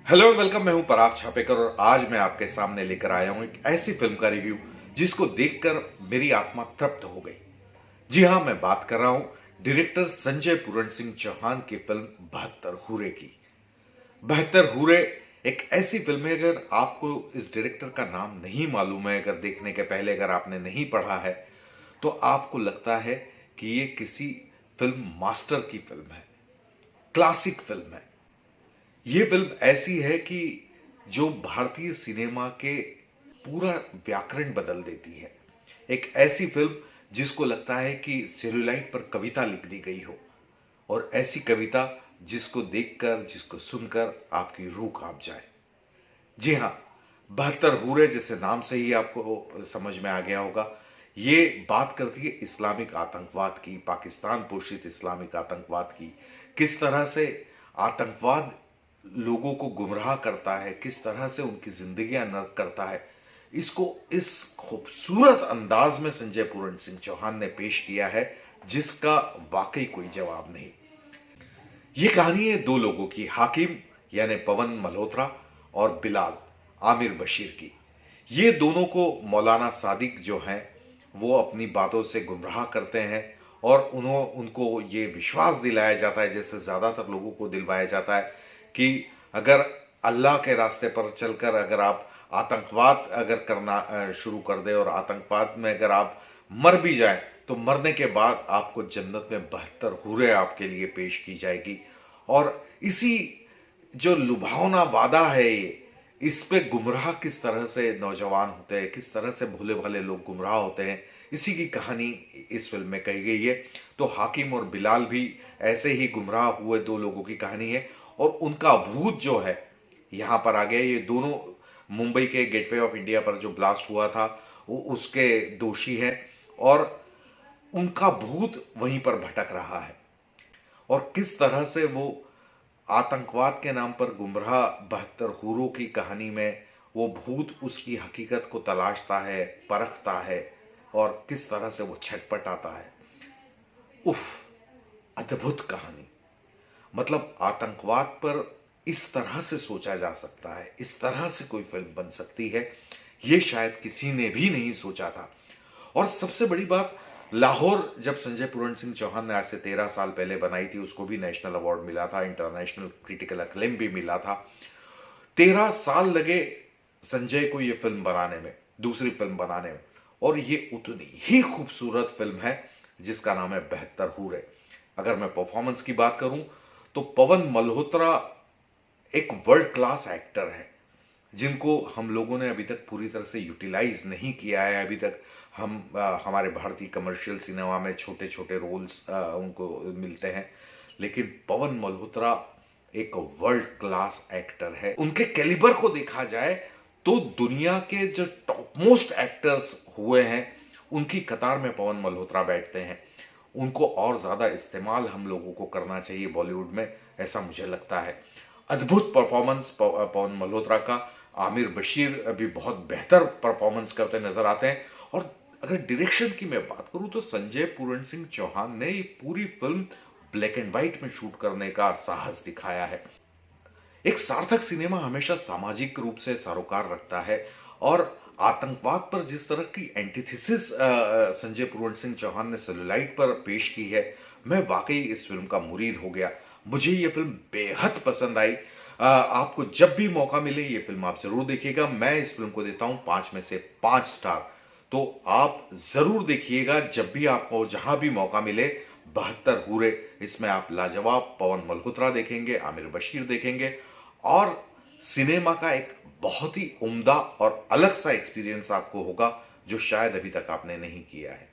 Hello welcome. मैं हूं पराग छापेकर और आज मैं आपके सामने लेकर आया हूं एक ऐसी फिल्म का रिव्यू जिसको देखकर मेरी आत्मा तृप्त हो गई। जी हां, मैं बात कर रहा हूं डायरेक्टर संजय पूरण सिंह चौहान की फिल्म 72 हूरे की। 72 हूरे एक ऐसी फिल्म है, अगर आपको इस डायरेक्टर का नाम नहीं मालूम है, अगर देखने के पहले अगर आपने नहीं पढ़ा है, तो आपको लगता है कि ये किसी फिल्म मास्टर की फिल्म है, क्लासिक फिल्म है। ये फिल्म ऐसी है कि जो भारतीय सिनेमा के पूरा व्याकरण बदल देती है। एक ऐसी फिल्म जिसको लगता है कि सेलुलाइट पर कविता लिख दी गई हो, और ऐसी कविता जिसको देखकर, जिसको सुनकर आपकी रूह कांप जाए। जी हां, 72 हूरे जैसे नाम से ही आपको समझ में आ गया होगा। ये बात करती है इस्लामिक आतंकवाद की, पाकिस्तान पोषित इस्लामिक आतंकवाद की। किस तरह से आतंकवाद लोगों को गुमराह करता है, किस तरह से उनकी जिंदगियां नर्क करता है, इसको इस खूबसूरत अंदाज में संजय पूरण सिंह चौहान ने पेश किया है जिसका वाकई कोई जवाब नहीं। ये कहानी है दो लोगों की, हाकिम यानी पवन मल्होत्रा और बिलाल आमिर बशीर की। ये दोनों को मौलाना सादिक जो हैं वो अपनी बातों से गुमराह करते हैं, और उनको ये विश्वास दिलाया जाता है, जैसे ज्यादातर लोगों को दिलवाया जाता है कि अगर अल्लाह के रास्ते पर चलकर अगर आप आतंकवाद अगर करना शुरू कर दे और आतंकवाद में अगर आप मर भी जाए, तो मरने के बाद आपको जन्नत में 72 हूरें आपके लिए पेश की जाएगी। और इसी जो लुभावना वादा है ये, इस पे गुमराह किस तरह से नौजवान होते हैं, किस तरह से भोले भाले लोग गुमराह होते हैं, इसी की कहानी इस फिल्म में कही गई है। तो हाकिम और बिलाल भी ऐसे ही गुमराह हुए दो लोगों की कहानी है, और उनका भूत जो है यहां पर आ गया। ये दोनों मुंबई के गेटवे ऑफ इंडिया पर जो ब्लास्ट हुआ था वो उसके दोषी हैं, और उनका भूत वहीं पर भटक रहा है। और किस तरह से वो आतंकवाद के नाम पर गुमराह 72 हूरों की कहानी में वो भूत उसकी हकीकत को तलाशता है, परखता है, और किस तरह से वो छटपटाता है। उफ, अद्भुत कहानी। मतलब आतंकवाद पर इस तरह से सोचा जा सकता है, इस तरह से कोई फिल्म बन सकती है, ये शायद किसी ने भी नहीं सोचा था। और सबसे बड़ी बात, लाहौर जब संजय पूरण सिंह चौहान ने आज से 13 साल पहले बनाई थी, उसको भी नेशनल अवार्ड मिला था, इंटरनेशनल क्रिटिकल अक्लेम भी मिला था। 13 साल लगे संजय को ये फिल्म बनाने में, दूसरी फिल्म बनाने में, और ये उतनी ही खूबसूरत फिल्म है जिसका नाम है 72 हूरे। अगर मैं परफॉर्मेंस की बात करूं तो पवन मल्होत्रा एक वर्ल्ड क्लास एक्टर है जिनको हम लोगों ने अभी तक पूरी तरह से यूटिलाइज नहीं किया है। अभी तक हमारे भारतीय कमर्शियल सिनेमा में छोटे छोटे रोल्स उनको मिलते हैं, लेकिन पवन मल्होत्रा एक वर्ल्ड क्लास एक्टर है। उनके कैलिबर को देखा जाए तो दुनिया के जो टॉप मोस्ट एक्टर्स हुए हैं उनकी कतार में पवन मल्होत्रा बैठते हैं। उनको और ज्यादा इस्तेमाल हम लोगों को करना चाहिए बॉलीवुड में, ऐसा मुझे लगता है। अद्भुत परफॉर्मेंस पवन मल्होत्रा का। आमिर बशीर भी बहुत बेहतर परफॉर्मेंस करते नजर आते हैं। और अगर डायरेक्शन की मैं बात करूं तो संजय पूरण सिंह चौहान ने ये पूरी फिल्म ब्लैक एंड व्हाइट में शूट करने का साहस दिखाया है। एक सार्थक सिनेमा हमेशा सामाजिक रूप से सरोकार रखता है, और आतंकवाद पर जिस तरह की एंटीथेसिस संजय पूरण सिंह चौहान ने सेलुलाइट पर पेश की है, मैं वाकई इस फिल्म का मुरीद हो गया। मुझे ये फिल्म बेहद पसंद आई। आपको जब भी मौका मिले ये फिल्म आप जरूर देखिएगा। मैं इस फिल्म को देता हूं 5 में से 5 स्टार। तो आप जरूर देखिएगा जब भी आपको जहां भी मौका मिले। 72 हूरे, इसमें आप लाजवाब पवन मल्होत्रा देखेंगे, आमिर बशीर देखेंगे, और सिनेमा का एक बहुत ही उम्दा और अलग सा एक्सपीरियंस आपको होगा जो शायद अभी तक आपने नहीं किया है।